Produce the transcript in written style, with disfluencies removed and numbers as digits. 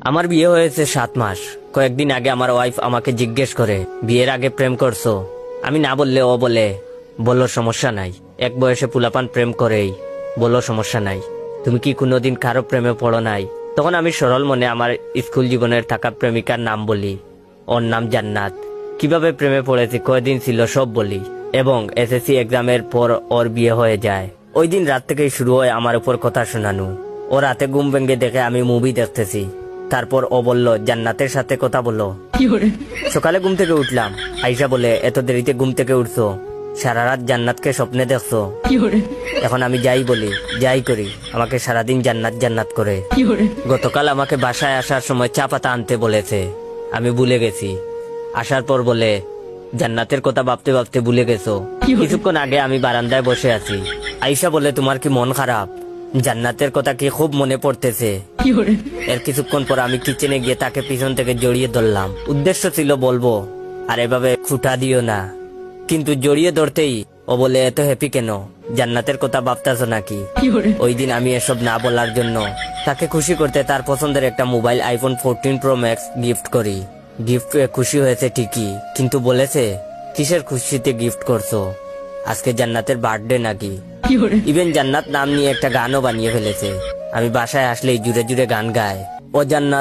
আমার বিয়ে হয়েছে 7 মাস। কয়েকদিন আগে আমার ওয়াইফ আমাকে জিজ্ঞেস করে, বিয়ের আগে প্রেম করছো? আমি না বললে ও বলে, বলো সমস্যা নাই, এক বয়সে পুলাপান প্রেম করেই, বলো সমস্যা নাই, তুমি কি কোনোদিন কারো প্রেমে পড়ো নাই? তখন আমি সরল মনে আমার স্কুল জীবনের থাকা প্রেমিকার নাম বলি। ওর নাম জান্নাত। কিভাবে প্রেমে পড়েছি, কয়দিন ছিল সব বলি, এবং এসএসসি এক্সামের পর ওর বিয়ে হয়ে যায়। ওই দিন রাত থেকেই শুরু হয় আমার উপর কথা শোনানো। ও রাতে ঘুম ভেঙে দেখে আমি মুভি দেখতেছি। তারপর ও বলল, জান্নাতের সাথে কথা বলো। সকালে ঘুম থেকে উঠলাম। আইসা বলে, এত দেরিতে ঘুম থেকে উঠছো? সারা রাত জান্নাতকে স্বপ্নে দেখছো? এখন আমি যাই বলি, যাই করি, আমাকে সারাদিন জান্নাত জান্নাত করে। গতকাল আমাকে বাসায় আসার সময় চা পাতা আনতে বলেছে, আমি ভুলে গেছি। আসার পর বলে, জান্নাতের কথা ভাবতে ভাবতে ভুলে গেছো? কিছুক্ষণ আগে আমি বারান্দায় বসে আছি। আইসা বলে, তোমার কি মন খারাপ? জান্নাতের কথা কি খুব মনে পড়তেছে? এর কিছুক্ষণ পর আমি কিচেনে গিয়ে তাকে পিছন থেকে জড়িয়ে ধরলাম। উদ্দেশ্য ছিল বলবো, আর এভাবে খুঁটা দিও না, কিন্তু জড়িয়ে ধরতেই ও বলে, এত হ্যাপি কেন? জান্নাতের কথা ভাবতেছো নাকি? ওই দিন আমি এসব না বলার জন্য তাকে খুশি করতে তার পছন্দের একটা mobile iPhone 14 pro max gift করি। গিফট খুশি হয়েছে ঠিকই, কিন্তু বলেছে, কিসের খুশিতে গিফট করছো? আজকে জান্নাতের বার্থডে নাকি? ইভেন জান্নাত নাম নিয়ে একটা গানও বানিয়ে ফেলেছে। আমি বাসায় আসলেই জুড়ে জুড়ে গান গায়, ও জান্নাত